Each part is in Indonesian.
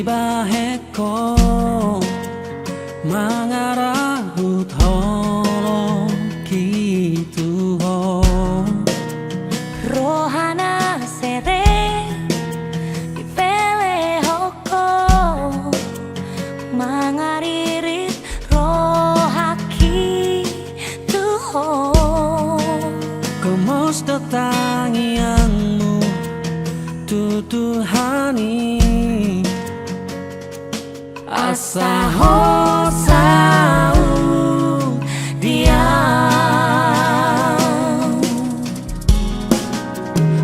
baheko mangarahut holo gitu ho rohana sere ipele hoko mangaririt rohaki tuho kemos datangianmu tutuhani asa hosau diam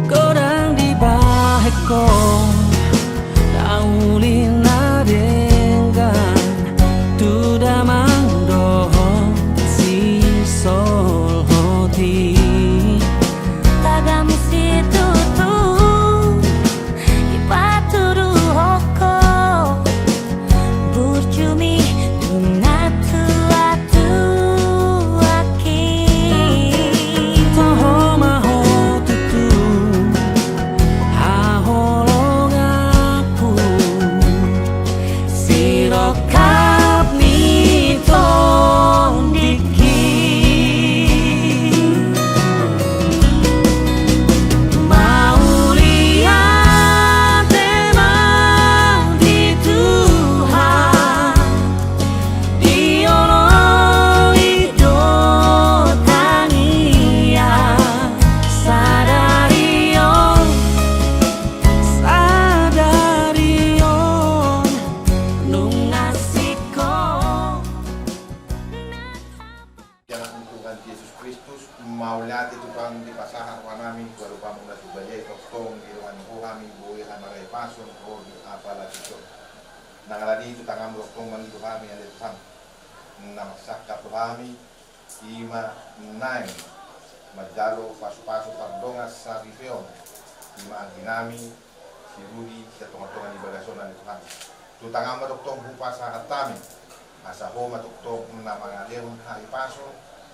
kodang di baheko daulina dengan tudamang dohon si sol hoti tagam situ tu ipaturu hoko burjumi tunatu atu aki toho maho tutu haholong aku sirokap nito diki mau lihat emang di Tuhan diolong hidup tania sadarion nungasiko Jangan Tuhan Yesus Kristus maulati Tuhan di pasahan wanami warupa muna subaya tong giruan kami buhay hamaray pason o di apala dito nangalani itu tangan tong man kami ada Tuhan namaksak kami ima nai madalo pasu-pasu pardongas sa rifeon ima aginami si Rudi sa tunga-tunga ni bagasonan ni Tuhan tutangam maduktong hupasa hatami asa ho matuktong na mga lewon hari paso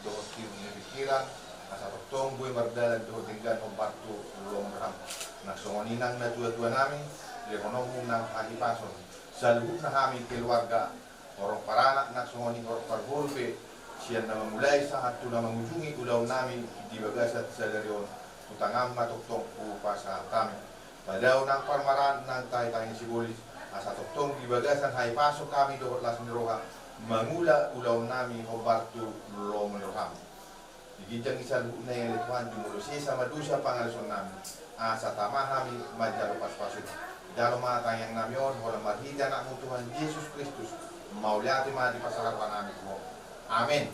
doon kiro ni pikiran asa tuktong buhay mardalag doon tinggan o batu ulong ram nagsongoninang na tuwa-tuwa namin lekonom ng hari paso sa lubog na kami keluarga orong paranak nagsongonin orong parhulpe siya na mamulay sa hatu na mangujungi ulaw namin di bagasat sa darion tutangam matuktong upasa hatami padaw ng parmaran ng tayo-tayong sibulis asa tuktong gibagasan hay pasok kami doon las niroha mangula ulaw nami hobartu lo meroham digijang isa na yung lituhan dumulusi sa madusya pangaluson namin asa tama kami madjalo paspasok dalo matayang namyon holang marhida na mo Tuhan Yesus Kristus mauliati mga di pasakarapan namin mo amen.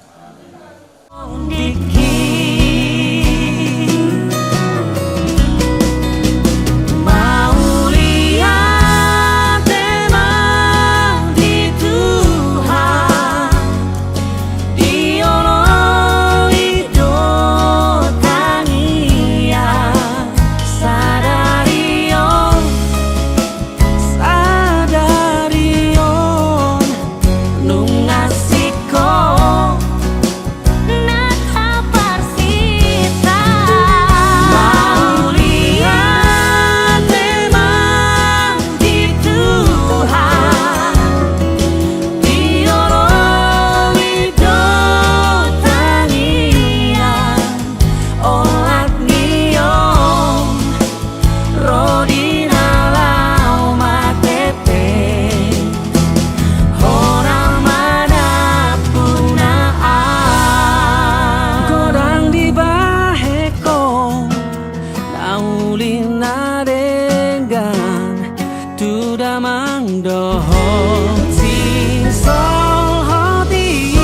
Tudamang dohon si sol hoti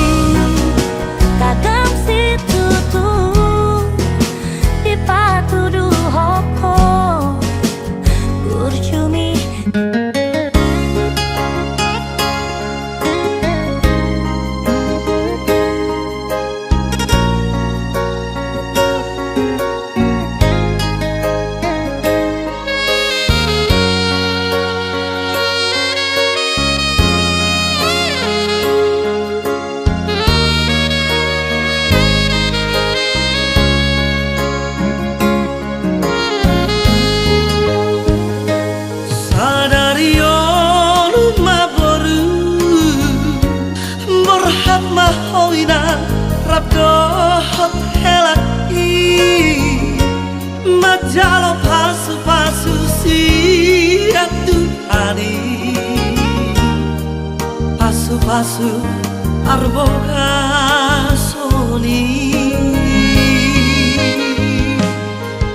tagam situ tu ipatudu hoko burjumi pasu arboga soli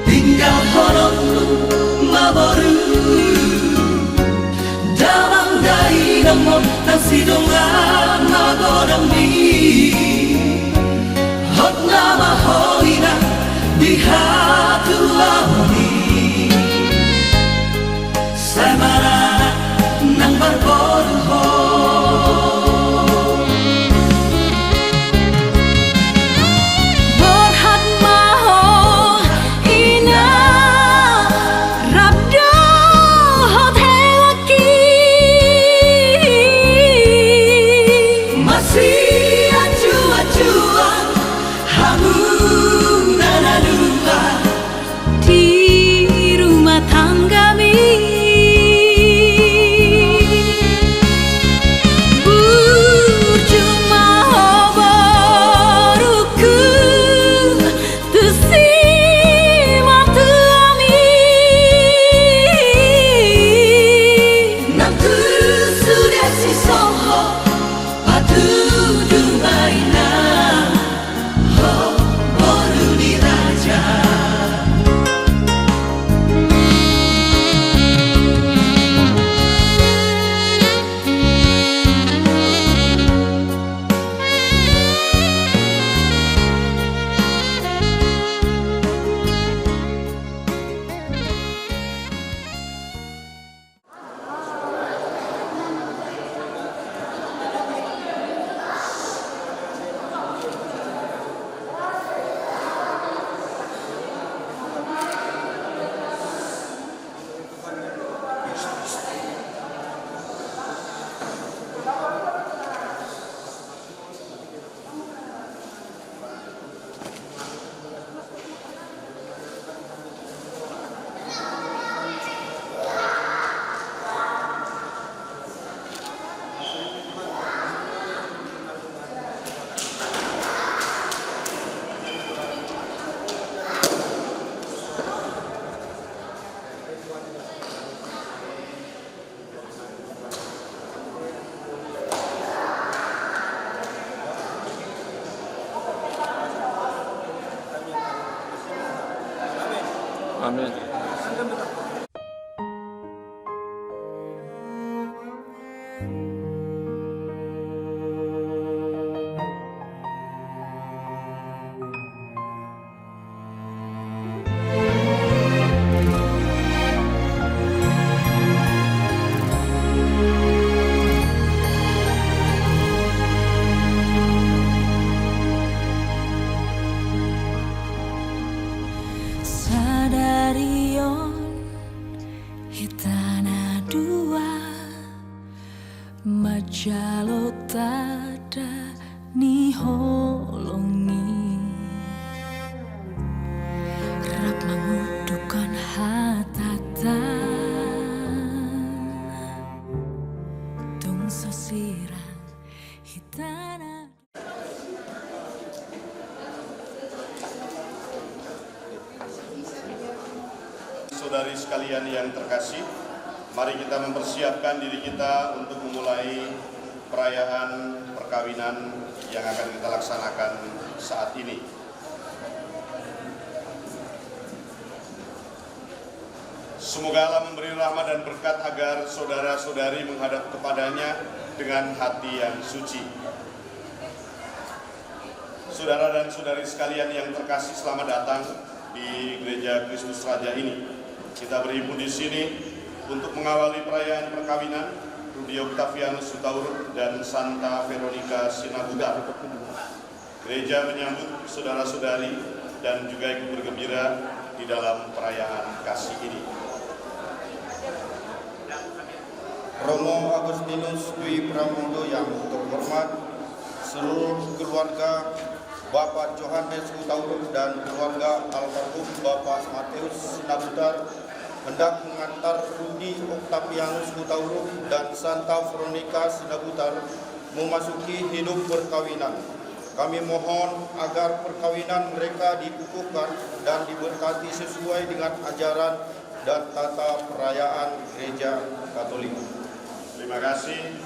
tinggal horong mabaru dalam dari nomor nasi dongan magodang di hot nama hoina di hatu lami samara nang barboruho Berhat maho ina rabdo hot hewaki masih acuan hamu nanadua di rumah tangga mi Burjuma baruku Tusima tuami nanti sudah si soho patu dumaina ho baru diraja Amin. Sadarion hitana dua majalo tada ni holongi rap mangudukan hatatan tung sosirang hitana Saudari sekalian yang terkasih, mari kita mempersiapkan diri kita untuk memulai perayaan perkawinan yang akan kita laksanakan saat ini. Semoga Allah memberi rahmat dan berkat agar saudara-saudari menghadap kepadanya dengan hati yang suci. Saudara dan saudari sekalian yang terkasih, selamat datang di Gereja Kristus Raja ini. Kita berhimpun di sini untuk mengawali perayaan perkawinan Rudi Octavianus Hutauruk dan Santa Veronica Sinabutar. Gereja menyambut saudara-saudari dan juga ikut bergembira di dalam perayaan kasih ini. Romo Agustinus Dwi Pramono yang terhormat, seluruh keluarga Bapak Johannes Hutauruk dan keluarga almarhum Bapak Matius Sinabutar hendak mengantar Rudi Octavianus Hutauruk dan Santa Veronica Sinabutar memasuki hidup perkawinan. Kami mohon agar perkawinan mereka dikukuhkan dan diberkati sesuai dengan ajaran dan tata perayaan Gereja Katolik. Terima kasih.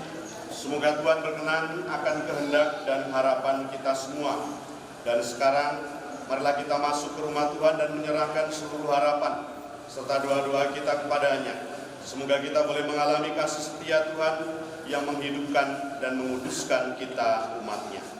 Semoga Tuhan berkenan akan kehendak dan harapan kita semua. Dan sekarang, marilah kita masuk ke rumah Tuhan dan menyerahkan seluruh harapan serta doa-doa kita kepadanya. Semoga kita boleh mengalami kasih setia Tuhan yang menghidupkan dan menguduskan kita umat-Nya.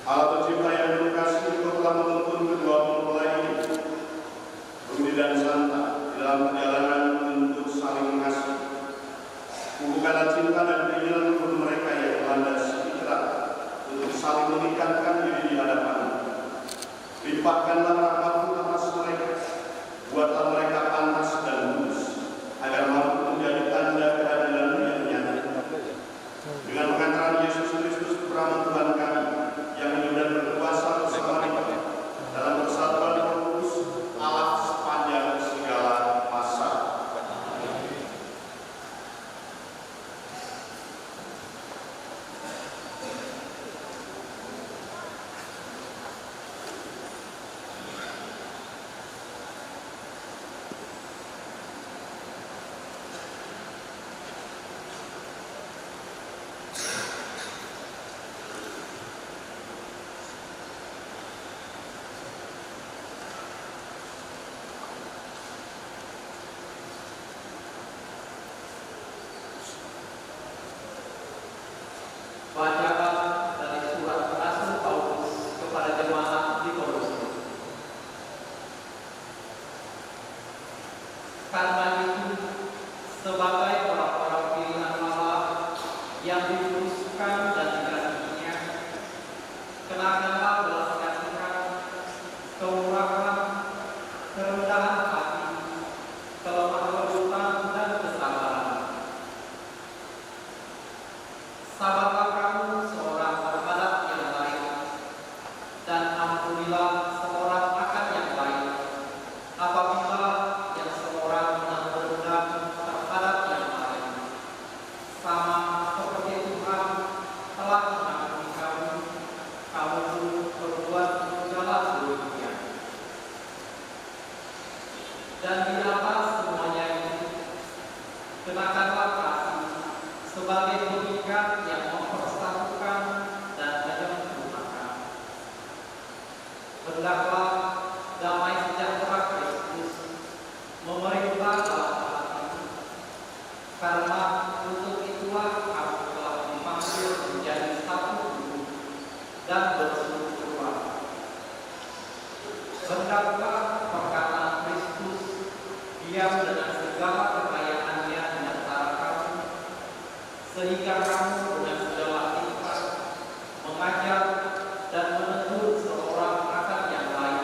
Allah tercipta yang terkasih, Engkau telah menuntun kedua mempelai ini, Rudi dan Santa, dalam perjalanan untuk saling mengasihi. Hubungkanlah cinta dan keinginan untuk mereka yang melandasi fitrah untuk saling meningkatkan diri di hadapan-Mu. Limpahkanlah rahmat-Mu atas mereka, buatlah mereka panas dan lurus, agar mampu menjadi tanda kehadiran-Mu yang nyata. Dengan pengantaran Yesus Kristus, Putra Tuhan kami, yang hidup dan berkuasa bersama kita dalam persatuan Roh Kudus, Allah sepanjang segala masa. Bacaan dari surat Rasul Paulus kepada jemaat di Korintus. Karena itu, sebagai orang-orang pilihan Allah yang dikuduskan dan dikasihinya, bersabarlah kamu seorang terhadap yang lain, dan ampunilah seorang akan yang lain, apabila yang seorang menegur terhadap yang lain, sama seperti Tuhan telah mengampuni kamu, kamu pun berbuat dalam demikian. Dan di atas semuanya itu, kenakanlah kasih sebagai pengikat yang mempersatukan dan menyempurnakan. Hendaklah damai sejahtera Kristus memerintah dalam hati, karena untuk itulah kamu telah dipanggil menjadi satu tubuh dan bersatu keluarga. Hendaklah perkataan Kristus diam dengan segala kekayaannya di antara kamu, sehingga kamu dengan segala hikmat mengajar dan menegur seorang akan yang lain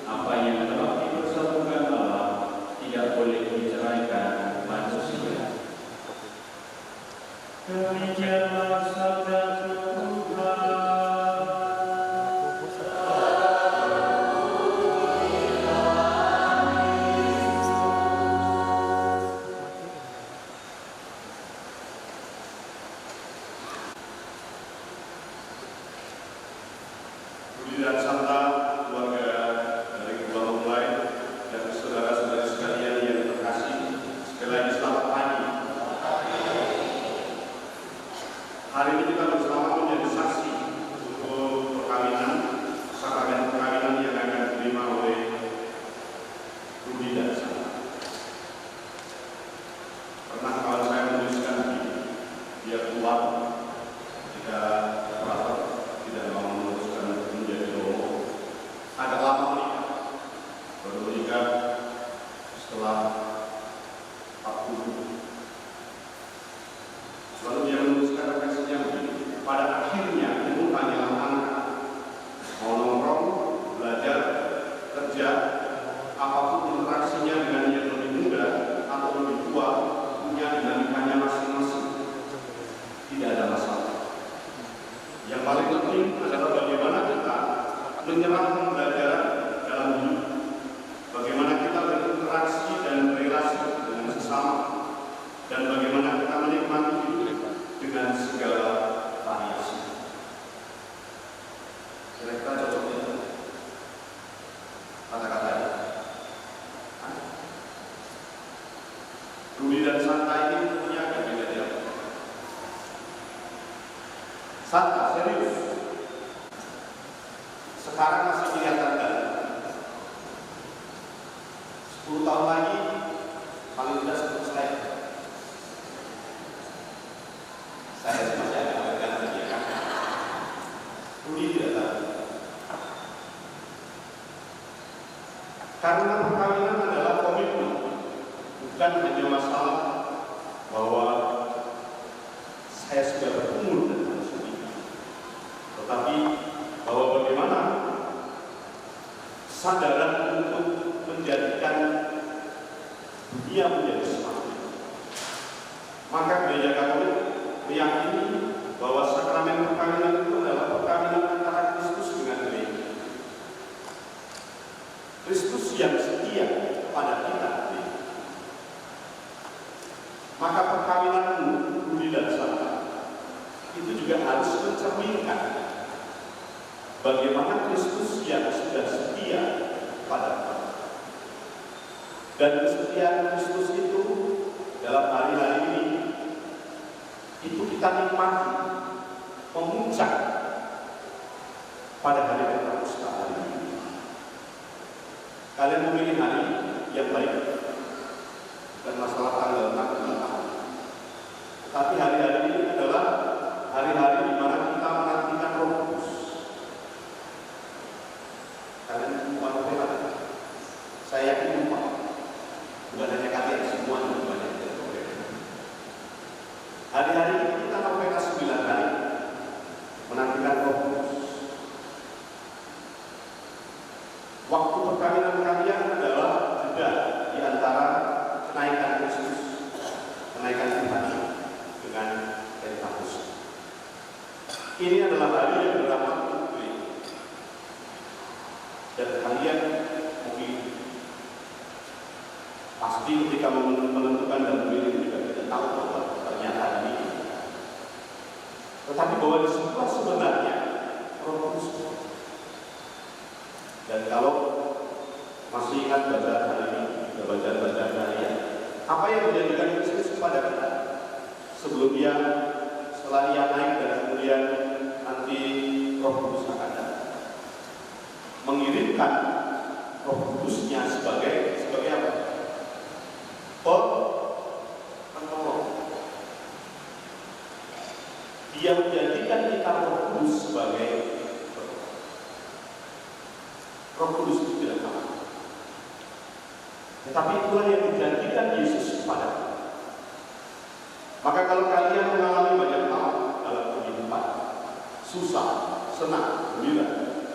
Apa yang telah dipersatukan Allah tidak boleh diceraikan manusia. Demikianlah sabda Tuhan. Budi dan Santa, keluarga dari kedua mempelai dan saudara-saudara sekalian yang terkasih, sekali lagi selamat pagi. Hari ini kita bersama menjadi saksi untuk perkawinan, sakramen perkawinan yang akan diterima oleh Budi dan Santa. Pernah kawan saya menuliskan begini, dia keluar ketika operator tidak mau memutuskan menjadi romo, agak lama menikah, baru menikah setelah 40. Lalu dia menuliskan refleksinya begini, pada akhirnya ibu hanyalah anak, mau nongkrong, belajar, kerja, apapun interaksinya dengan yang lebih muda atau lebih tua, punya dinamikanya masing-masing, tidak ada masalah. Yang paling penting adalah bagaimana kita menyerap pembelajaran dalam hidup, bagaimana kita berinteraksi dan berrelasi dengan sesama, dan bagaimana kita menikmati hidup dengan segala variasi. Kira-kira cocoknya kata-katanya. Budi dan Santa ini punya agak beda jauh. Santa serius, sekarang masih kelihatan dalam. 10 tahun lagi paling tidak seperti saya masih agak ganti ya kan. Budi tidak tahu. Karena perkawinan adalah komitmen, bukan hanya masalah bahwa saya sudah berumur dan harus menikah, tetapi bahwa bagaimana kesadaran untuk menjadikan dunia menjadi seperti itu. Maka Gereja Katolik meyakini bahwa sakramen perkawinan itu adalah perkawinan antara Kristus dengan gereja. Kristus yang setia pada kita. Maka perkawinanmu, Budi dan Santa, itu juga harus mencerminkan bagaimana Kristus yang sudah setia pada kita. Dan kesetiaan Kristus itu dalam hari-hari ini itu kita nikmati, memuncak pada hari Pentakosta hari ini. Kalian memilih hari yang baik, bukan masalah tanggal 6 tahun, tapi hari-hari ini adalah hari-hari di mana kita menantikan Roh Kudus. Kalian lupa novelan? Saya yakin lupa. Bukan hanya kalian, semua juga banyak. Hari-hari ini kita novena 9 hari menantikan Roh Kudus. Waktu perkawinan kalian adalah jeda di antara kenaikan Kristus, kenaikan Tuhan dengan Pentakosta. Ini adalah hari yang beramat untuk gereja. Dan kalian mungkin pasti ketika menentukan dan memilih juga tidak tahu bahwa ternyata ini. Tetapi bahwa di sebelah sebenarnya Roh Kudus. Dan kalau masih ingat bacaan hari ini, kita bacaan harian, apa yang menjadikan Kristus kepada kita sebelum dia, setelah ia naik dan kemudian nanti Roh Kudus akan datang, mengirimkan Roh Kudusnya sebagai apa? Penolong. Dia menjadikan kita Roh Kudus sebagai Roh Kudus itu tidak sama. Tetapi itulah yang dijanjikan Yesus kepada kita. Maka kalau kalian mengalami banyak hal dalam kehidupan, susah, senang, gembira,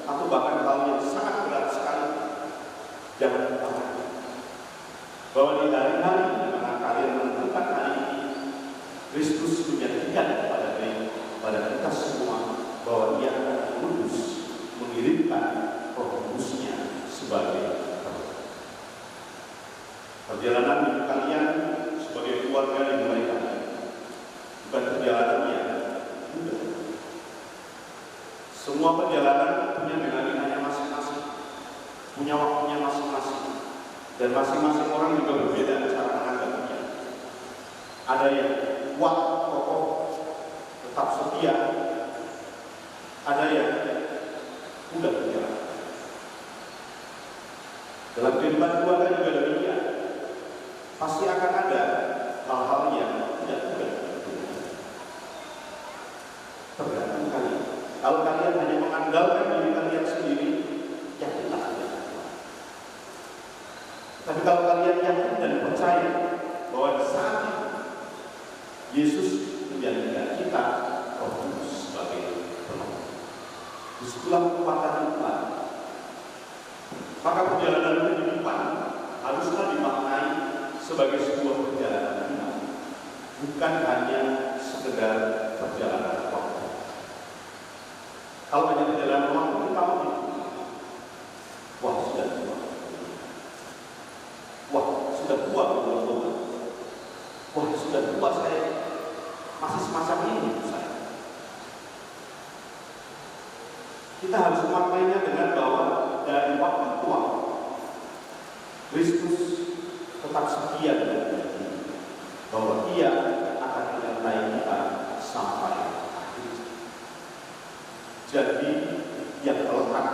atau bahkan hal yang sangat berat sekali, Jangan lupa bahwa di hari-hari di mana kalian menentukan hari ini, Kristus menjanjikan pada kita semua bahwa Dia akan mengirimkan Roh Kudus-Nya sebagai perjalanan hidup kalian sebagai keluarga dimulai kalian. Bukan perjalanan yang mudah. Semua perjalanan punya dinamikanya masing-masing, punya waktunya masing-masing, dan masing-masing orang juga berbeda cara menanggapinya. Ada yang kuat, kokoh, tetap setia. Ada yang mudah berjalan. Dalam kehidupan keluarga juga demikian. Pasti akan ada hal-hal yang tidak mudah. Tergantung kalian. Kalau kalian hanya mengandalkan diri kalian sendiri, yakinlah kalian. Tapi kalau kalian yakin dan percaya bahwa di saat itu Yesus menjadikan kita Roh Kudus sebagai penolong, disitulah kekuatan iman. Maka perjalanan kehidupan haruslah dimaknai sebagai sebuah perjalanan iman, bukan hanya sekedar perjalanan waktu. Kalau hanya perjalanan waktu, kita mau wah sudah tua, wah sudah tua belum, wah sudah tua saya masih semacam ini saya. Kita harus memaknainya dengan bahwa dari waktu ke waktu Kristus tetap setia dengan kita, bahwa Dia akan menyertai kita sampai akhir. Jadi yang terletak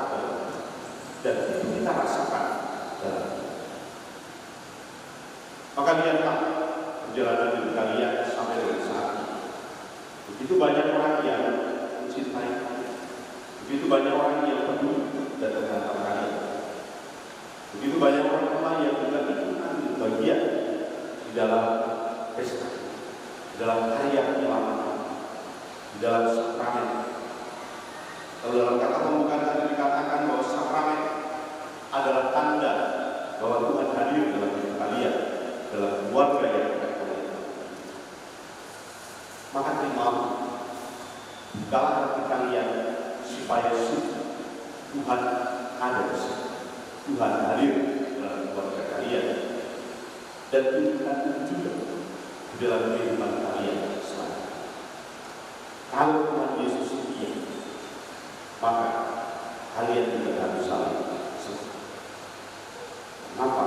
dan itu kita rasakan dalam hidup. Maka lihatlah perjalanan hidup kalian sampai dengan saat ini. Begitu banyak orang yang mencintai kalian, begitu banyak orang yang peduli dan terhadap kalian, begitu banyak orang tua yang juga ikut bagian di dalam pesta, di dalam karya penyelamatan, di dalam sakramen. Kalau dalam kata pembukaan tadi dikatakan bahwa sakramen adalah tanda bahwa Tuhan hadir dalam hidup kalian, dalam keluarga yang kalian. Maka terimalah, bukalah hati kalian supaya Tuhan ada di sini. Tuhan hadir dalam keluarga kalian dan tunjukkan itu juga di dalam kehidupan kalian selanjutnya. Kalau Tuhan Yesus setia, maka kalian juga harus saling setia. Kenapa?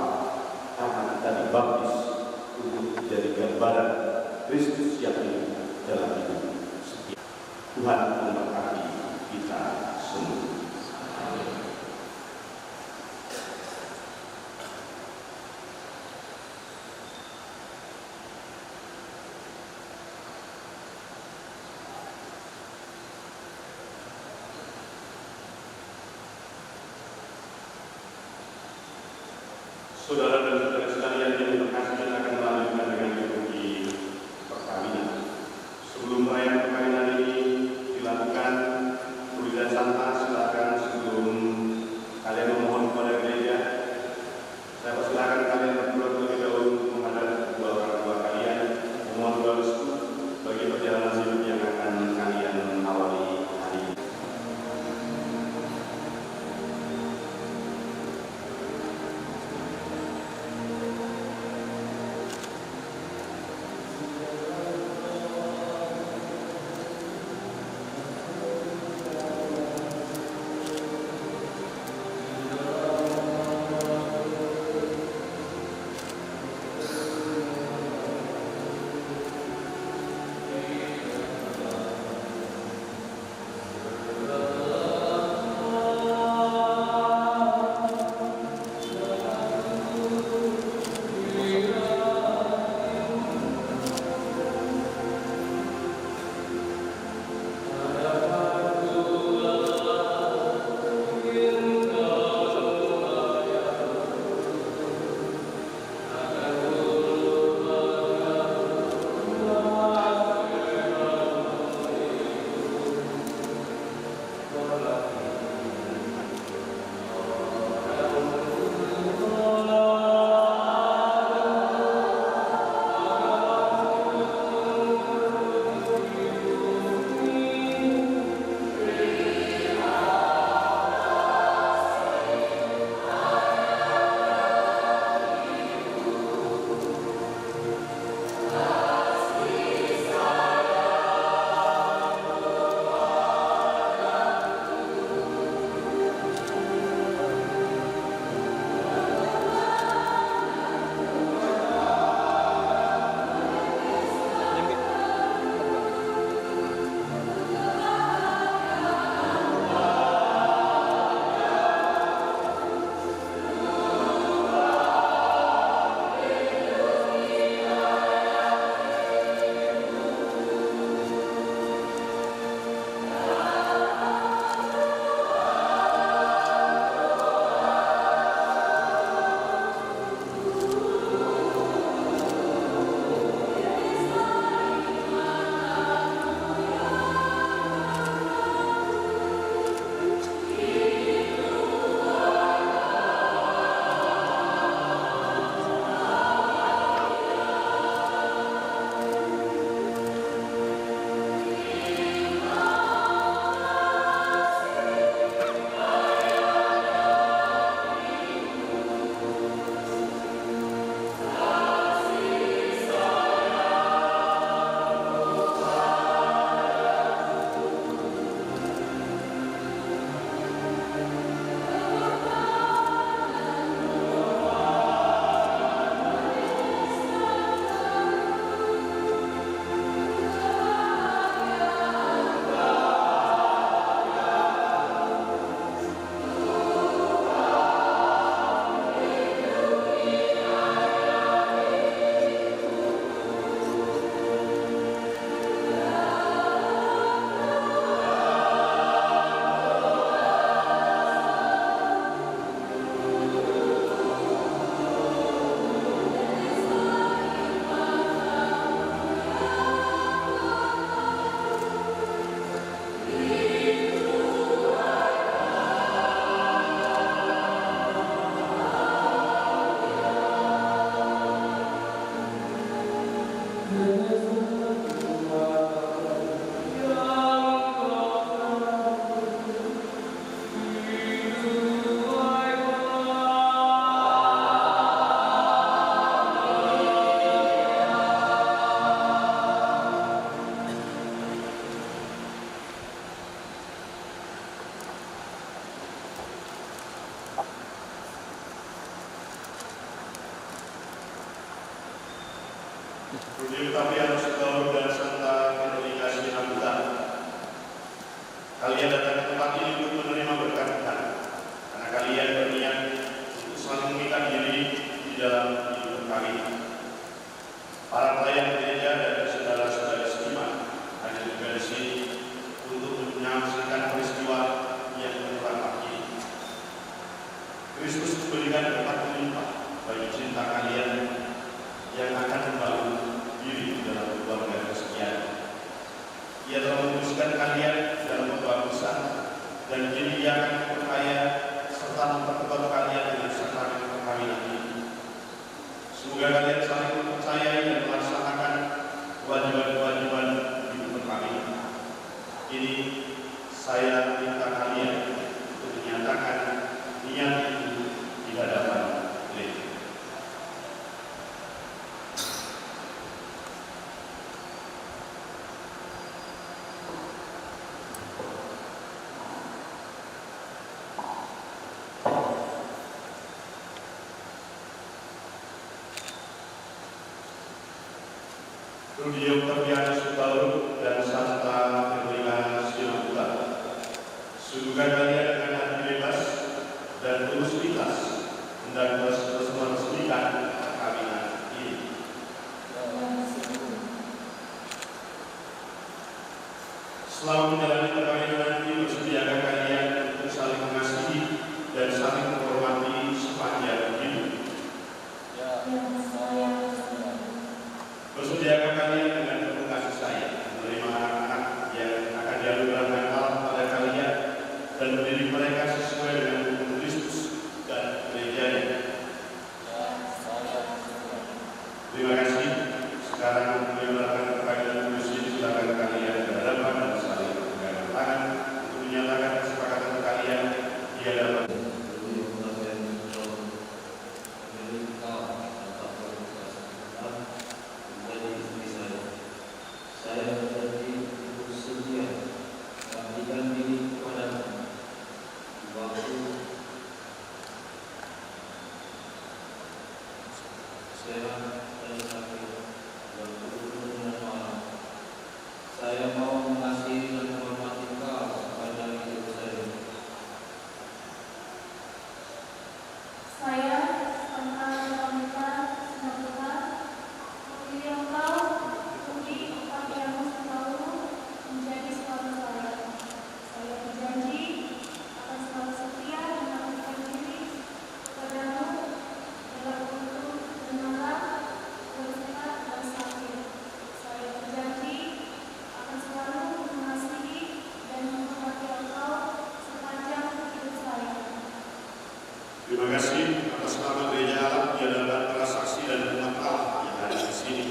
Karena kita dibaptis untuk menjadi gambaran Kristus yang hidup dalam hidup setia. Tuhan memberkati kita semua. Saudara dan saudara sekalian yang terkasih, akan melanjutkan dengan liturgi perkawinan. Sebelum perayaan perkawinan ini dilakukan, tulisan santa silakan sebelum kalian memohon kepada gereja. Saya persilakan kalian berdua terlebih dahulu menghadap kedua orang tua kalian, memohon doa restu bagi perjalanan hidup yang akan kalian awali hari ini. Rudi Octavianus Sutauruk dan Santa Veronica Sinabutan. Kalian datang ke tempat ini untuk menerima berkat Tuhan, karena kalian berniat untuk saling mengikat diri di dalam hidup kami. Para pelayan gereja dan saudara-saudara seiman hadir juga di sini untuk menyaksikan peristiwa yang berulang ini. Kristus memberikan berkat melimpah bagi cinta kalian yang akan membangun diri di dalam keluarga Kristen. Ia telah memutuskan kalian dalam pembagusan dan kini Ia akan memperkaya serta memperkuat kalian dengan sakramen perkawinan ini. Semoga kalian saling mempercayai dan melaksanakan kewajiban-kewajiban hidup perkawinan. Ini saya minta kalian untuk menyatakan niat itu di hadapan gereja. Rudi Octavianus Sutauruk dan Santa Veronica Sinabutan. Sungguhkan kalian dengan hati bebas dan tulus ikhlas hendak terus meresmikan perkawinan ini. Selama menjalani perkawinan nanti, bersediakah kalian untuk saling mengasihi dan saling menghormati sepanjang hidup? Bersediakah kalian dengan penuh kasih sayang menerima anak-anak yang akan dianugerahkan Allah pada kalian dan mendidik mereka sesuai dengan hukum Kristus dan gerejanya? Terima kasih. Sekarang menyebarkan perkawinan kudus ini, silakan kalian berhadapan dan saling berpegangan tangan untuk menyatakan kesepakatan kalian di hadapan. Saya mau mengasihi dan menghormati Engkau sepanjang hidup saya. Saya, Santa Veronica Sinabutan, memilih Engkau, Rudi Octavianus Sutauruk, menjadi suami saya. Saya berjanji akan selalu setia dan mengabdikan diri kepadamu dalam bentuk kebenaran, kesehat dan sakit. Saya berjanji akan selalu mengasihi dan menghormati Engkau sepanjang hidup saya. Terima kasih atas nama gereja Allah di hadapan para saksi dan umat Allah yang ada di sini.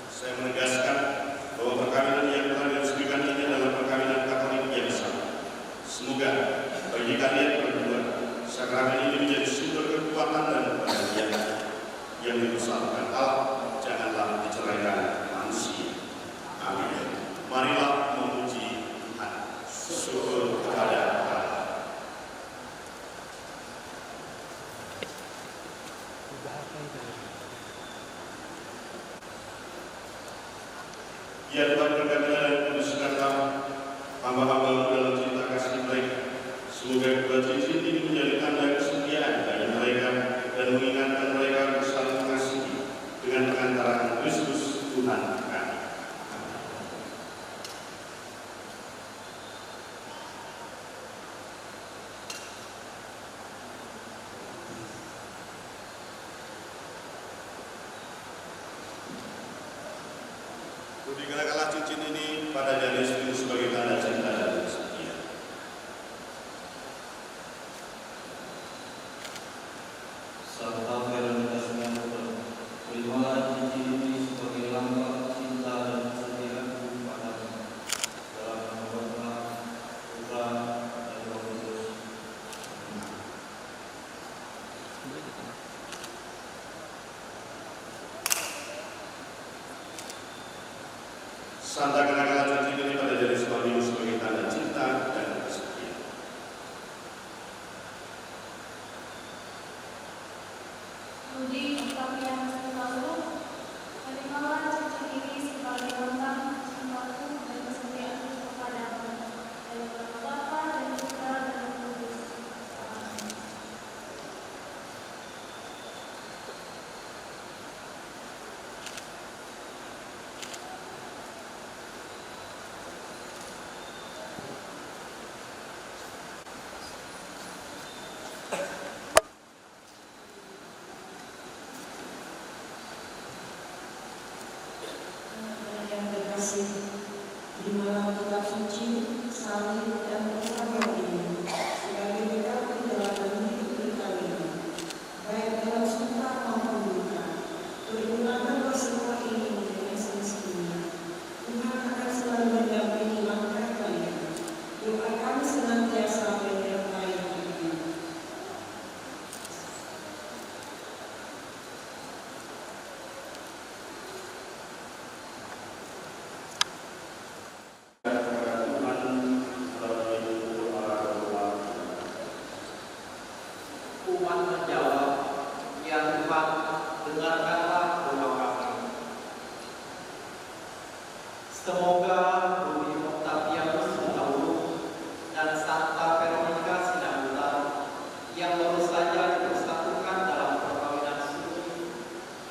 Saya menegaskan bahwa perkawinan yang telah diresmikan ini adalah perkawinan Katolik yang sah. Semoga bagi kalian berdua, sakramen ini menjadi sumber kekuatan dan kebahagiaan yang dibesarkan Allah, janganlah diceraikan manusia. Amin. Marilah memuji Tuhan. Syukur kepada Allah. Ya Tuhan, berkatilah dan kuduskanlah hamba-hamba dalam cinta kasih mereka. Semoga kedua cincin ini menjadi tanda kesetiaan bagi mereka dan mengingatkan mereka untuk saling mengasihi dengan pengantaran Kristus Tuhan kami. Dikenakanlah cincin ini pada jari istri sebagai tanda cinta dan setia. Santa Veronica Sinabutan, terimalah cincin ini sebagai lambang cinta dan kesetiaanku padamu dalam nama Bapa, Putra, dan Roh Kudus. Santa kenakanlah cincin ini pada jari suamimu sebagai tanda cinta dan kesetiaan. Rudi Octavianus Sutauruk, terimalah cincin ini sebagai lambang cintaku dan kesetiaanku kepadamu. Dalam nama Bapa dan Putra dan Roh Kudus. Amin. Yang terkasih, terimalah kitab suci, salib dan perjamuan ini sebagai bekal perjalanan hidup kita ini, baik dalam suka maupun duka. Pergunakanlah semua ini dengan semestinya. Tuhan akan selalu mendampingi langkah kalian. Doa kami senantiasa menyertai kalian. Umat menjawab, "Ya Tuhan, dengarkanlah doa kami." Semoga Rudi Octavianus Hutauruk dan Santa Veronica Sinabulan yang baru saja dipersatukan dalam perkawinan suci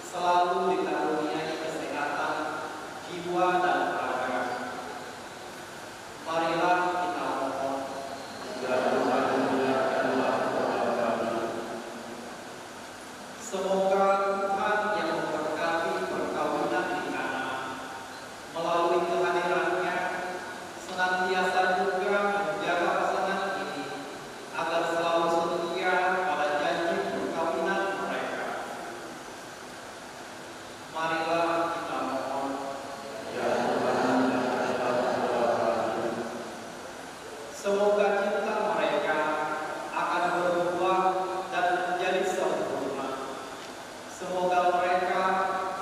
selalu dikaruniai kesehatan jiwa dan raga. Marilah kita mohon. Ya Tuhan, dengarkanlah doa kami. Semoga Tuhan yang memberkati perkawinan di Kana melalui kehadirannya senantiasa juga menjaga pasangan ini agar selalu setia pada janji perkawinan mereka. Marilah kita mohon. Ya Tuhan, dengarkanlah doa kami. Semoga cinta mereka akan berbuah dan menjadi sempurna. Semoga mereka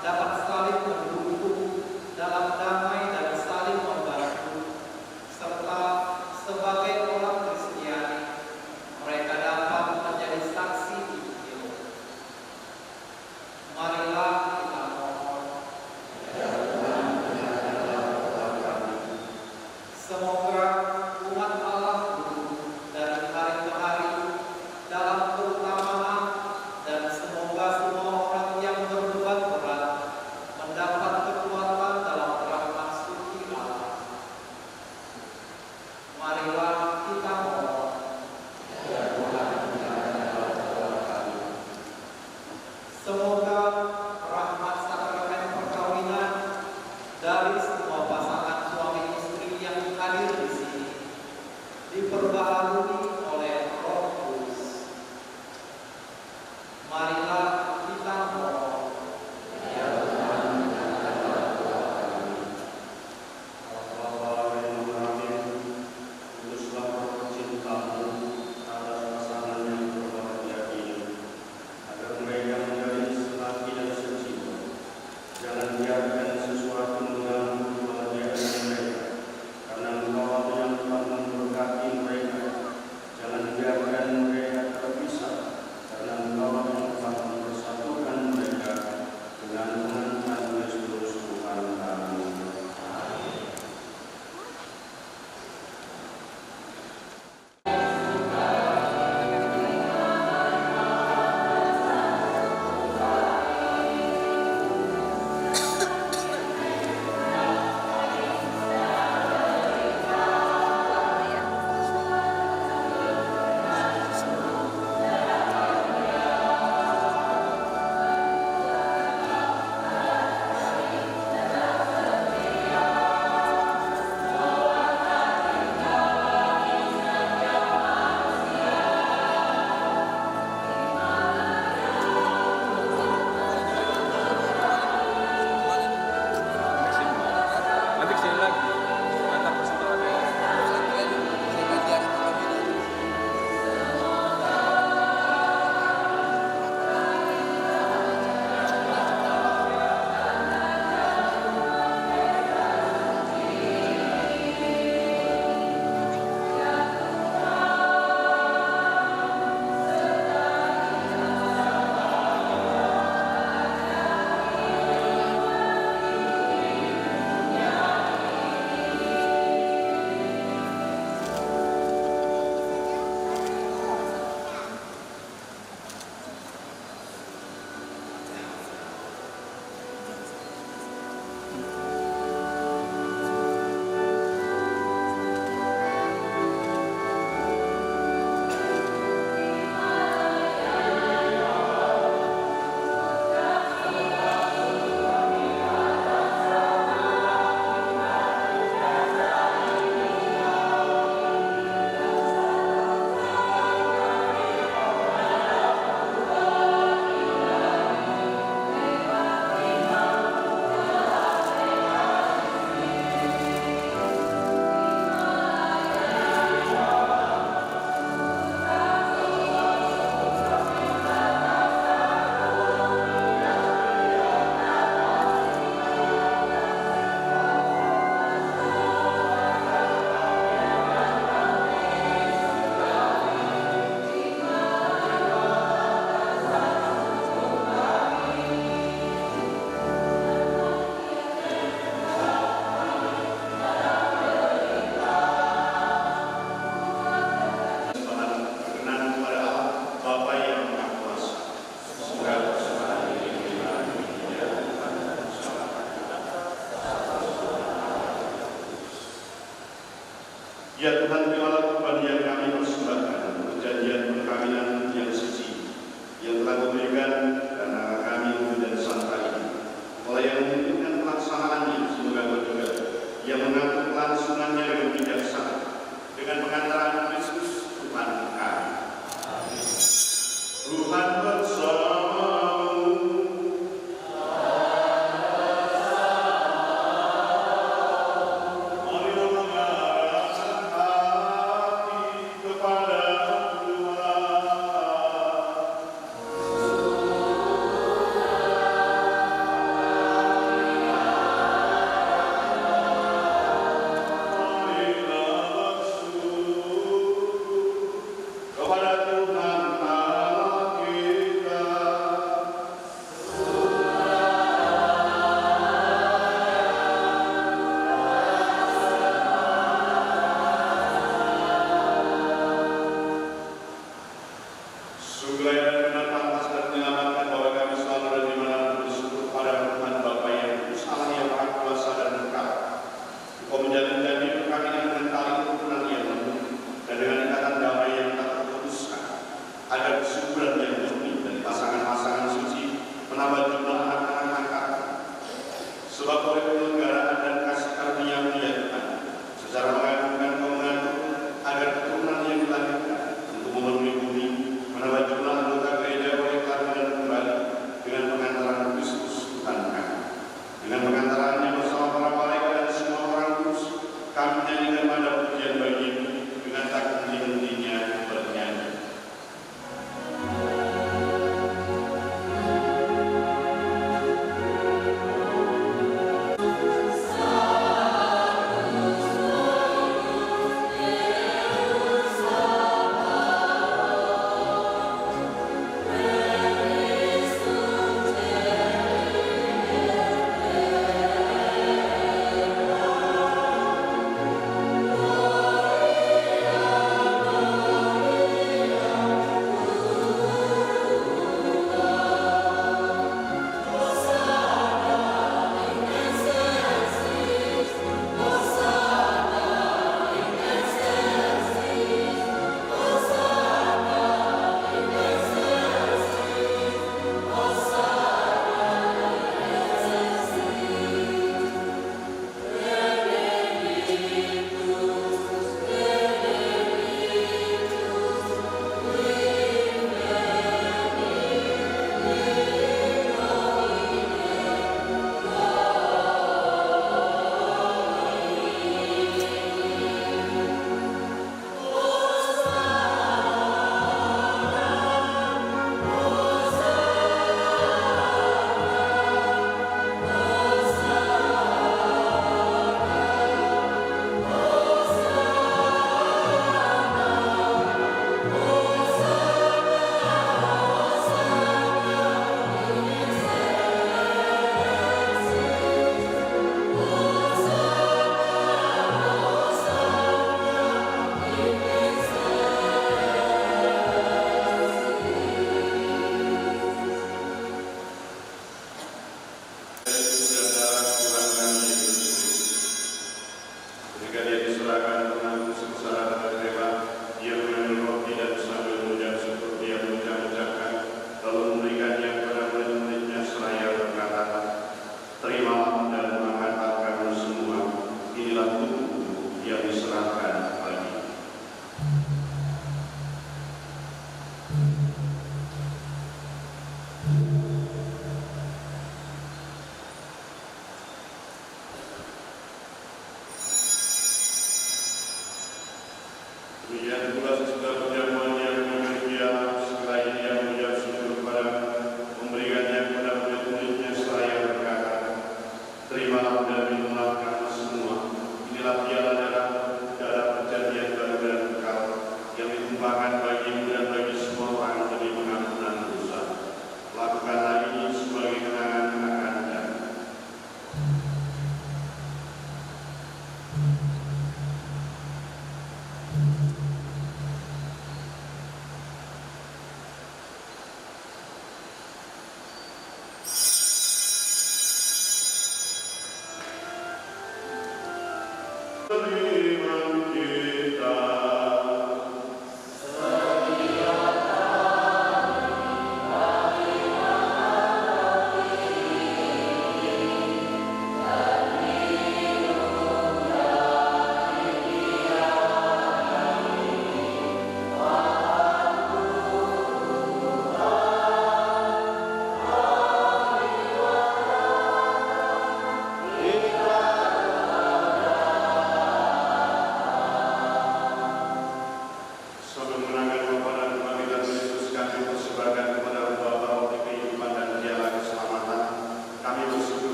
dapat saling mendukung dalam damai dan saling membantu, serta sebagai orang Kristiani mereka dapat menjadi saksi Injil. Marilah kita mohon. Ya Tuhan, dengarkanlah doa kami. Semoga umat Allah tumbuh dari hari ke hari dalam keutamaan, dan semoga semua orang yang berbuat berat mendapat kekuatan dalam rahmat suci Allah. Marilah kita mohon. Ya Tuhan, dengarkanlah doa kami. Semoga rahmat sakramen perkawinan dari semua pasangan suami istri yang hadir di sini diperbaharui oleh Roh Kudus. Marilah kita mohon. Ya Tuhan, dengarkanlah doa kami. Bapa yang mengamin, kuduslah roh cintamu atas pasangan yang berbahagia ini, agar mereka menjadi selaki dan sejiwa. Jangan biarkan sesuatu mengganggu kebahagiaan mereka, karena Engkau yang telah memberkati mereka. Jangan biarkan mereka terpisah, karena Engkau yang telah telah memberikan karena kami dan sangka ini. Oleh yang memungkinkan pelaksanaannya, semoga juga yang mengatur kelangsungannya dengan bijaksana dengan pengantaran Kristus Tuhan kami. Tuhan bersamamu. Marilah mengarahkan hati kepada Tuhan.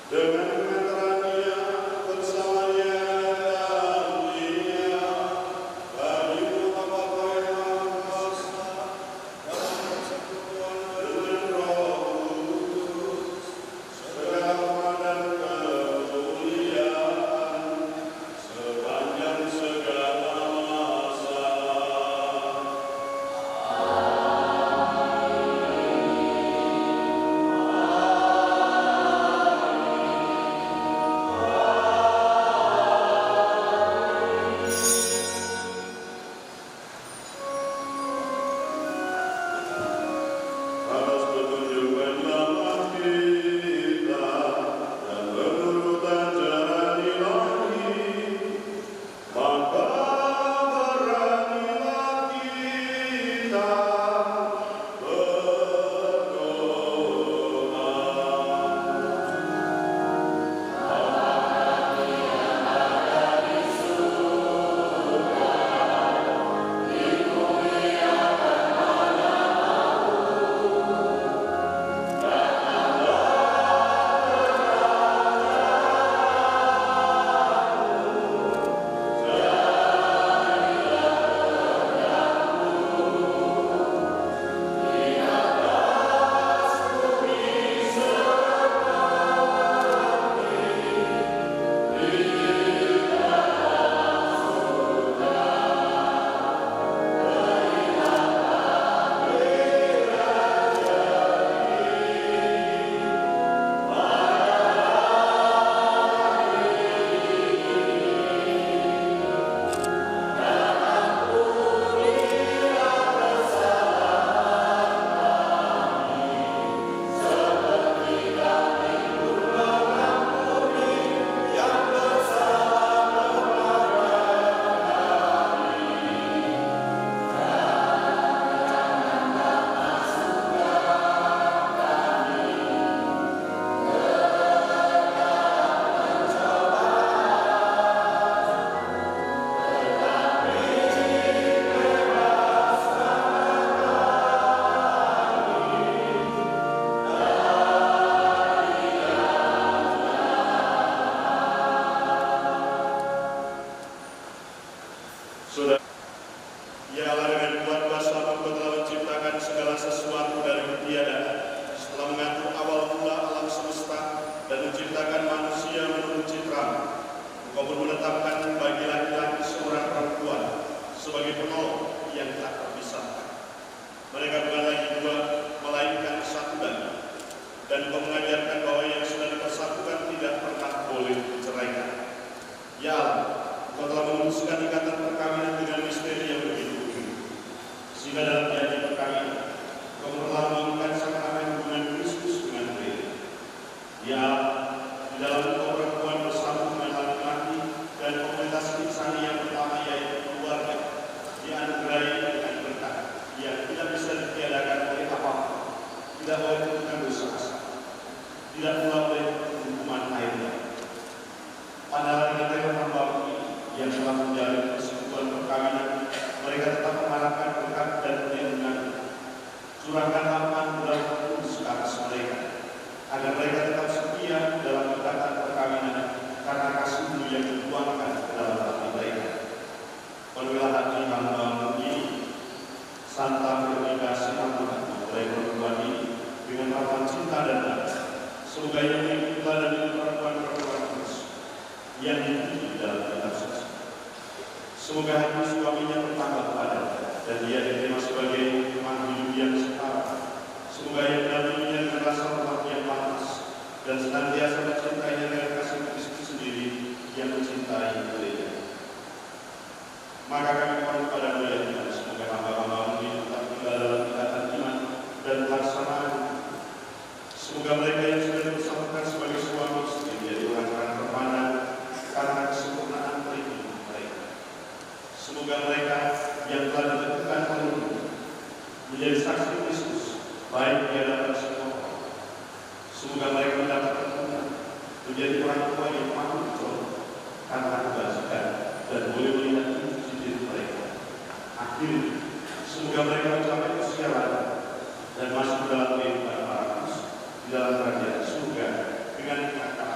dengan pengantarannya bersamanya dan dia bagi Bapa yang Maha Kuasa dalam persekutuan dengan Roh Kudus segala hormat dan kemuliaan sepanjang segala masa. Atas petunjuk penyelamat kita dan menurut ajaran ilahi, maka beranilah kita berdoa. Saudara, ialah dengan kuat kuasa Engkau telah menciptakan segala sesuatu dari tiada, setelah mengatur awal mula alam semesta dan menciptakan manusia menurut citra-Mu. Engkau pun menetapkan bagi laki-laki seorang perempuan sebagai penolong yang tak terpisahkan. Mereka bukan lagi dua, melainkan satu lagi. Dan Engkau mengajarkan bahwa yang sudah dipersatukan tidak pernah boleh diceraikan. Ya Allah, Engkau telah memutuskan ikatan perkawinan dengan misteri yang begitu tinggi. Sehingga dalam janji perkawinan, Engkau telah mengikat sakramen hubungan Kristus dengan gereja. Ya Allah, di dalam Engkau perempuan bersatu dengan laki-laki dan komunitas insani yang pertama yaitu keluarga, dianugerahi dengan berkat yang tidak bisa ditiadakan oleh apapun, tidak boleh ditentukan dosa asal, tidak pula oleh hukuman lainnya. Padahal dengan tema hamba ini yang telah menjalin persekutuan perkawinan, mereka tetap mengharapkan berkat dan perlindungan. Curahkan anugerah Kudus ke atas mereka, agar mereka tetap setia dalam ikatan perkawinan karena kasih-Mu yang dituangkan ke dalam hati mereka. Penuhilah hati hamba-Mu ini, santa berdikasi hamba mempelai perempuan ini dengan harapan cinta dan damai. Semoga ia mengikuti dan perempuan-perempuan terus yang dipuji dalam kitab suci. Semoga hati suaminya bertambah padat dan dia diterima sebagai teman hidup yang setara. Semoga ia mendampinginya dengan rasa hormat yang pantas dan senantiasa mencintainya dengan kasih Kristus sendiri yang mencintai gereja. Maka kami mohon kepada-Mu ya Tuhan, semoga hamba-hamba-Mu ini tetap tinggal dalam ikatan iman dan pelaksanaan. Semoga mereka yang sudah dipersatukan sebagai suami istri menjadi orang-orang terpandang karena kesempurnaan kehidupan mereka. Semoga mereka yang telah ditentukan oleh menjadi saksi Kristus, baik di hadapan semua orang. Semoga mereka mendapat kemuliaan menjadi orang tua yang mampu dicontoh karena kebajikan dan boleh melihat ciri mereka. Akhirnya, semoga mereka mencapai usia lanjut dan masuk dalam kehidupan para kudus di dalam kerajaan surga dengan kata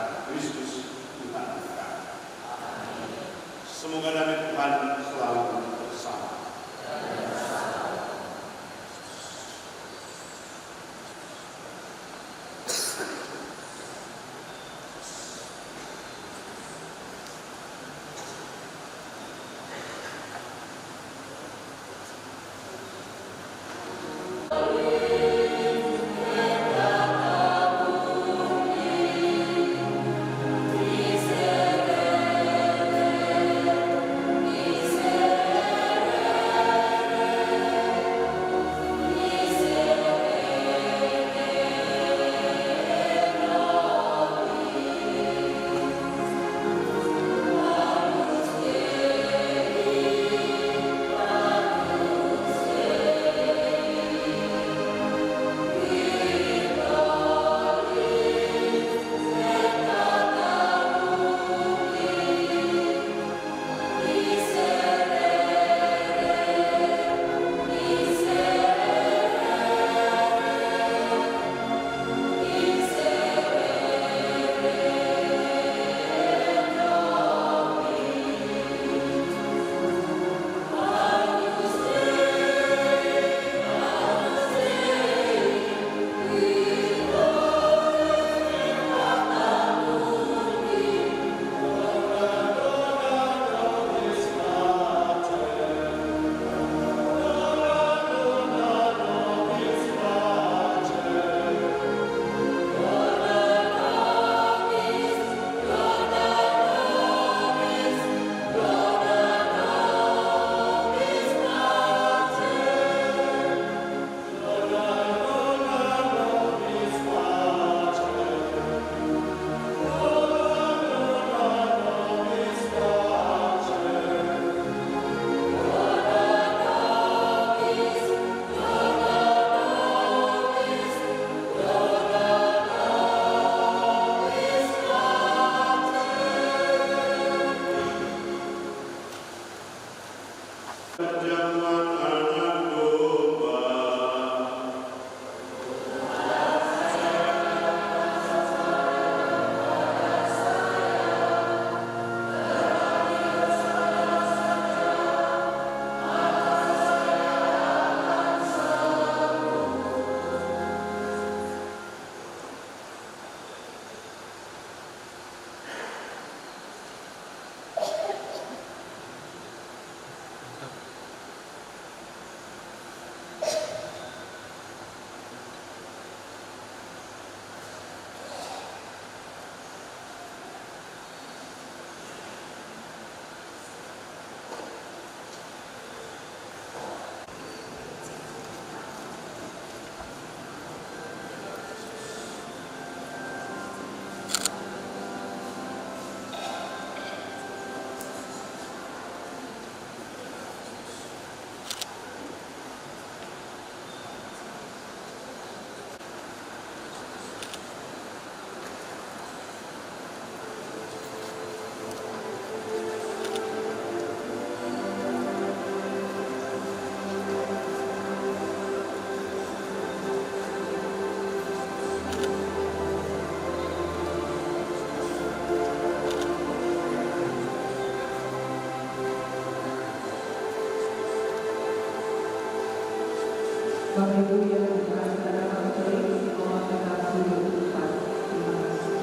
Bapak Ibu yang dikasih pada kami, mohon kita duduk di depan. Terima kasih.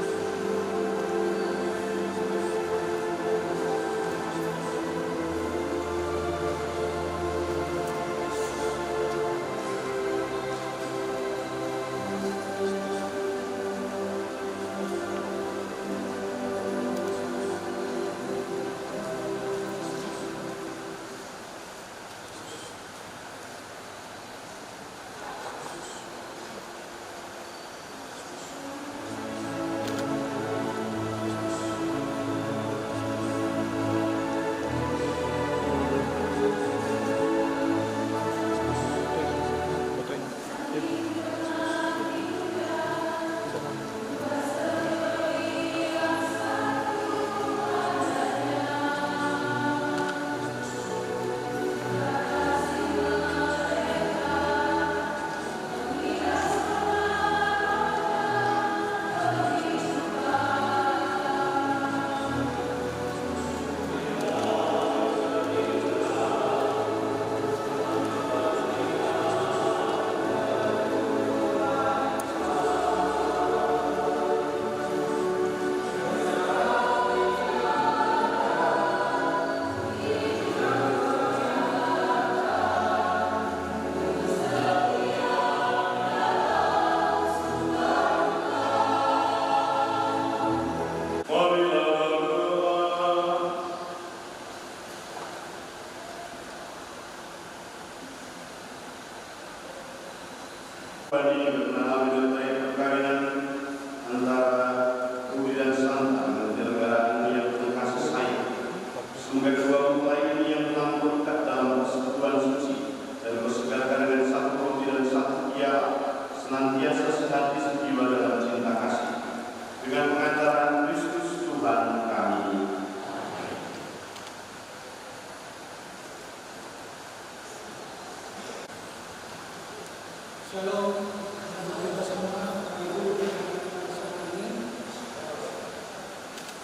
Ini berkenaan dengan perkawinan antara Rudi dan Santa menyelenggarakan yang penuh kasih sayang. Semoga kedua mempelai ini yang telah berkat dalam persekutuan suci dan bersegarakan dengan satu roti dan satu piala senantiasa sehati sejiwa dalam cinta kasih dengan pengantaran Kristus Tuhan kami. Shalom, kita semua, Ibu ini.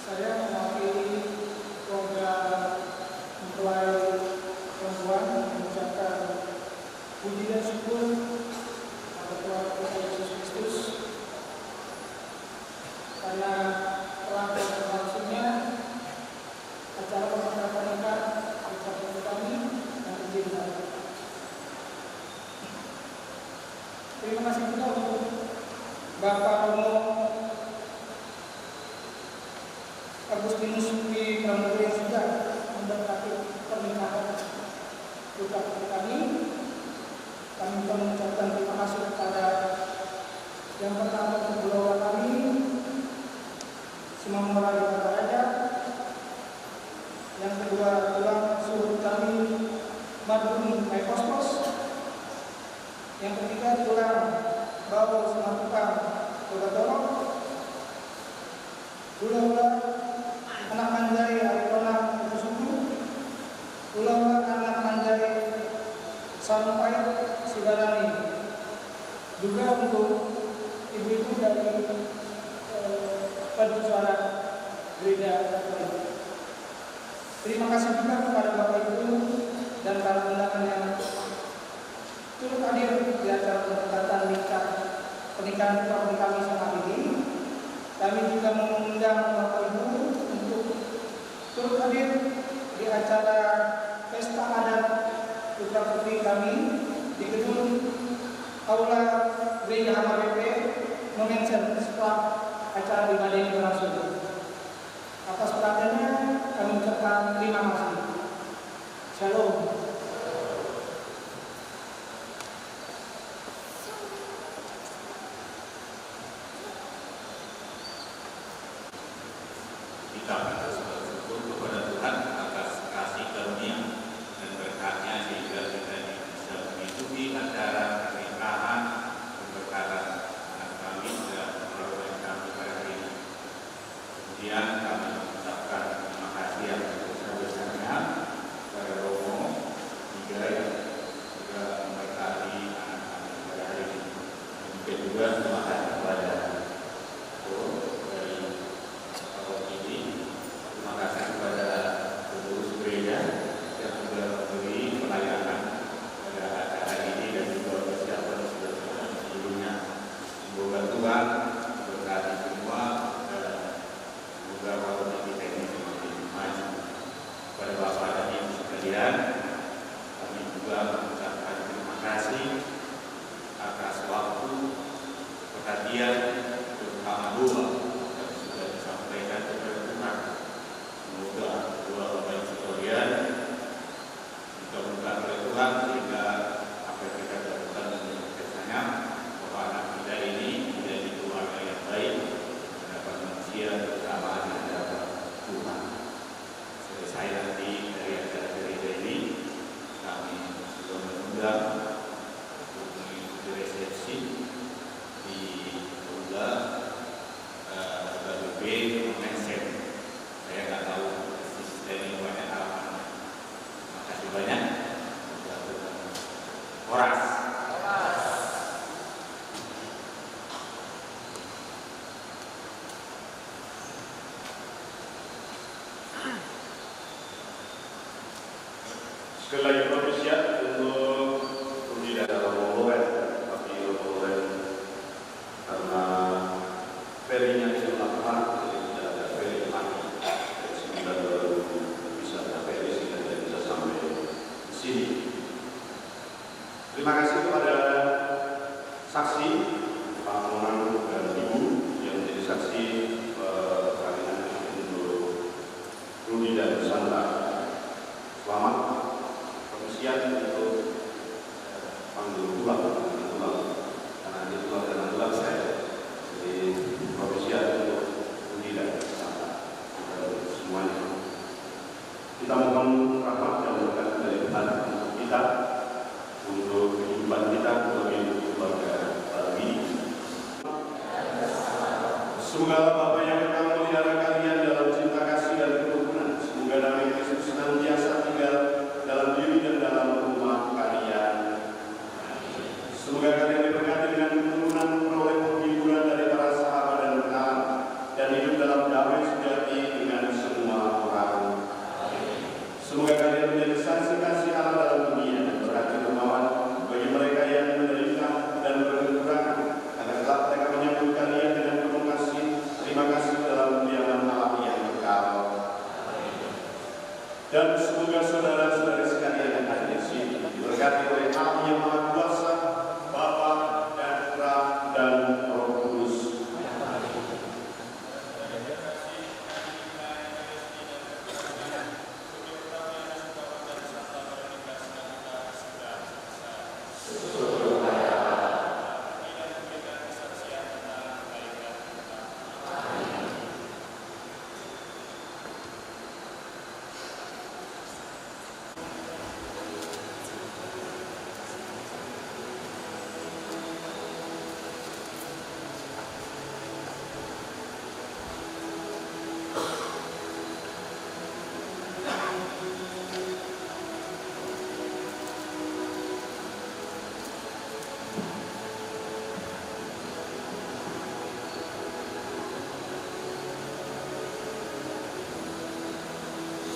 Saya mewakili keluarga mempelai perempuan mengucapkan puji dan syukur kepada Tuhan kita Yesus Kristus karena telah berlangsungnya acara pernikahan kami dan izinkan. Terima kasih juga untuk Bapak Romo Agustinus Dwi Pramudia yang sudah memberkati pernikahan putra putri kami. Kami juga mengucapkan terima kasih kepada yang pertama kedua kami, Simamora Raja, yang kedua tulang suruh kami Madun Maipospos, yang ketiga tulang bau Semantukang Tugadorok, Ula-ula anak manjai Aritonang Kusuku, Ula-ula anak manjai Sampai Sibarani. Juga untuk ibu-ibu dari Padu Suara Gereja Katolik. Terima kasih juga kepada Bapak Ibu dan para undangan yang turut hadir di acara pernikahan pernikahan putra kami saat ini. Kami juga mengundang Bapak Ibu untuk turut hadir di acara pesta adat putra putri kami di gedung Aula Gereja HMBP Nomensen setelah acara ibadah ini berlangsung. Atas perhatiannya kami ucapkan terima kasih. Shalom. Kita bersyukur kepada Tuhan atas kasih karunia dan berkatnya sehingga kita bisa mengikuti acara pernikahan keberkatan anak kami dan keluarga kami pada hari ini. Kemudian kami mengucapkan terima kasih yang sebesar-besarnya kepada Romo juga yang juga memberkati anak kami pada hari ini. Dan juga terima kasih kepada dari ini bagian terutama dua yang sudah disampaikan kepada Tuhan. Semoga dua Bapak Ibu sekalian dipermudah oleh Tuhan sehingga apa yang kita lakukan menjadi biasanya bahwa anak kita ini menjadi keluarga yang baik, mendapat manusia bersama di hadapan Tuhan. Selesai nanti dari acara gereja ini, kami sudah mengundang untuk mengikuti resepsi di Aula WB Mensen. Saya nggak tahu persis dari banyak alamatnya. Makasih banyak. Horas. Sekali lagi permisian untuk tidak ada rombongan, tapi rombongan karena ferinya tidak lama, jadi tidak ada feri lagi. Dari 9 baru bisa ada feri sehingga tidak bisa sampai di sini. Terima kasih kepada saksi, Pak Monang dan Ibu yang menjadi saksi perkawinan untuk Rudi dan Sandra. Selamat. Permisian untuk panggil pulang karena dia pulang dengan pulang saya. Jadi permisian untuk Budi dan semuanya. Kita mohon rahmat dan berkat dari Tuhan untuk kita, untuk kehidupan kita sebagai keluarga ini. Semoga Bapa yang akan memelihara kalian dalam cinta kasih dan kerukunan. Semoga damai Kristus senantiasa tinggal dalam diri dan dalam rumah kalian. Semoga kalian diberkati dengan keturunan, peroleh penghiburan dari para sahabat dan rekan, dan hidup dalam damai sejati dengan semua orang. Semoga kalian menjadi saksi kasih Allah dalam dunia dan berarti dermawan bagi mereka yang menderita dan berkekurangan, agar kelak mereka menyambut kalian dengan penuh kasih. Terima kasih dalam kediaman Allah yang kekal. Dan semoga saudara-saudari sekalian yang ada di sini diberkati oleh Allah yang Maha Kuasa, Bapa dan Putra dan Roh Kudus.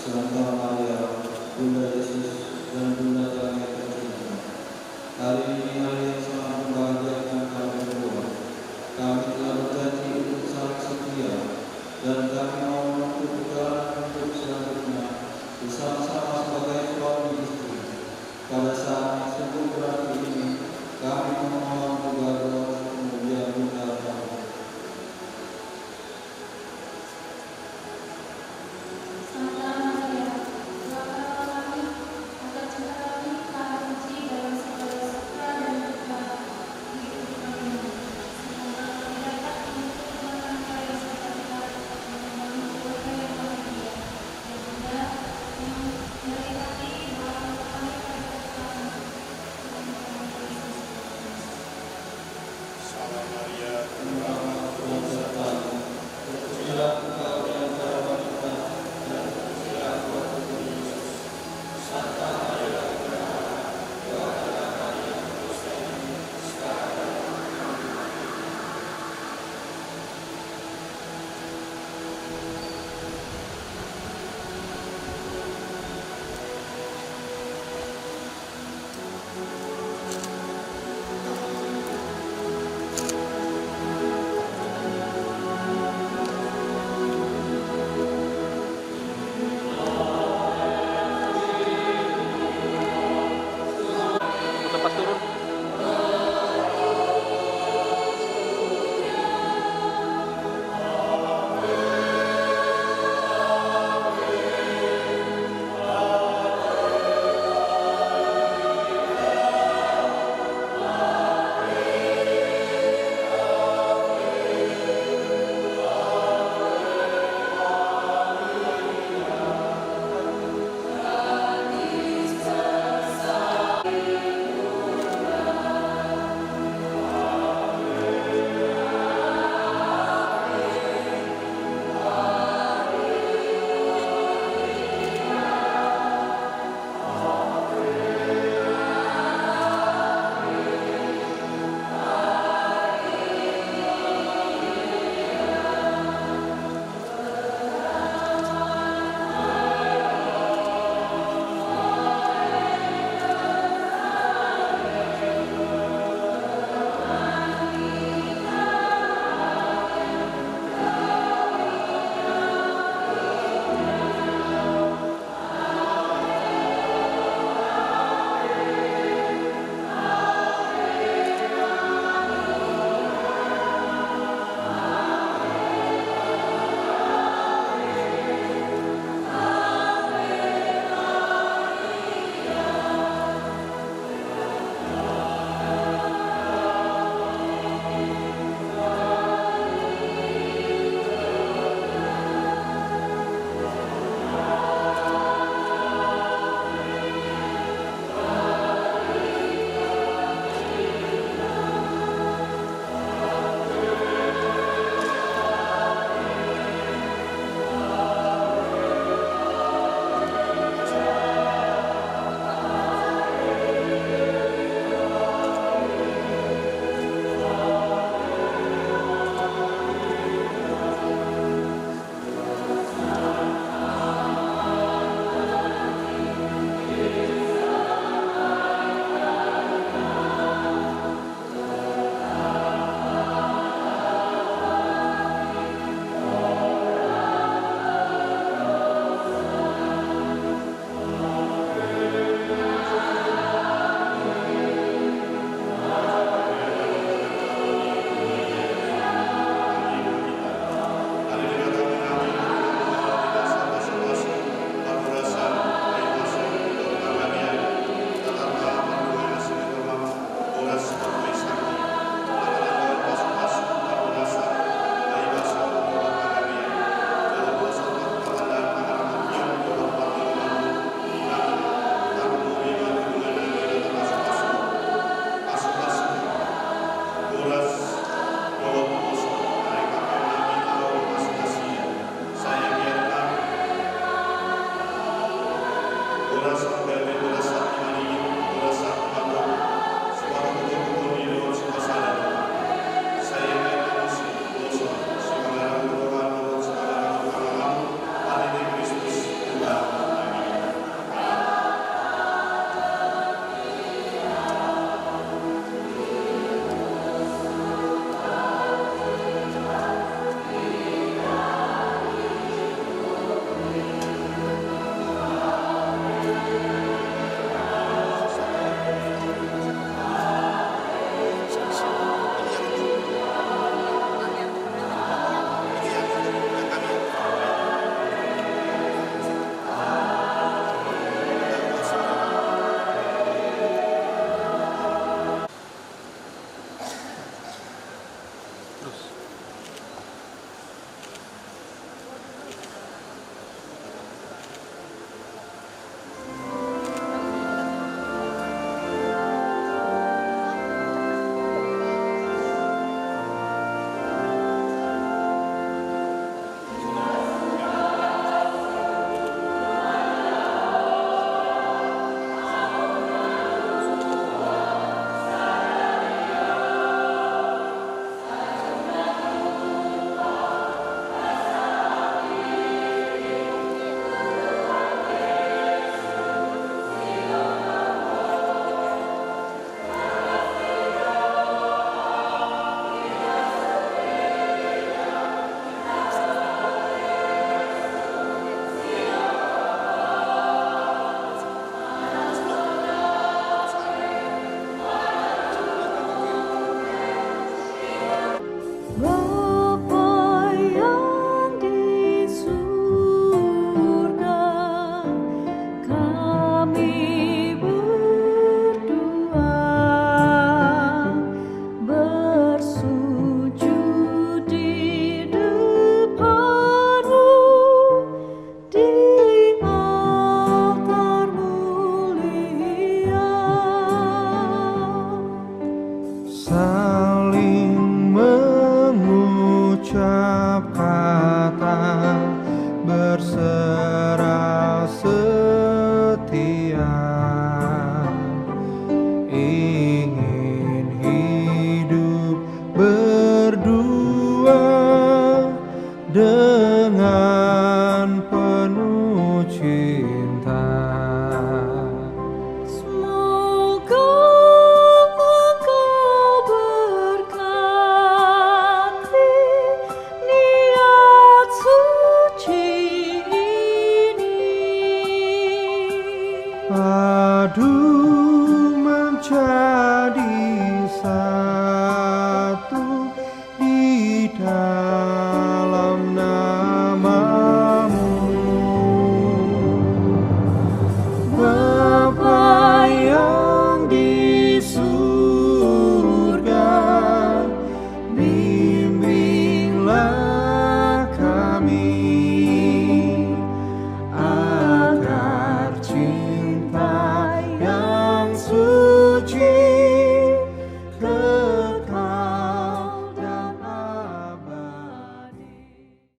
Santa Maria, Bunda Yesus dan Bunda kami tercinta. Hari ini hari yang sangat membahagiakan kami berdua. Kami telah berjanji untuk saling setia dan kami mau menempuh perjalanan hidup selanjutnya bersama-sama sebagai suami istri. Pada saat yang sungguh berarti ini, kami memohon juga doa kemudian Bunda kami. Salam Maria,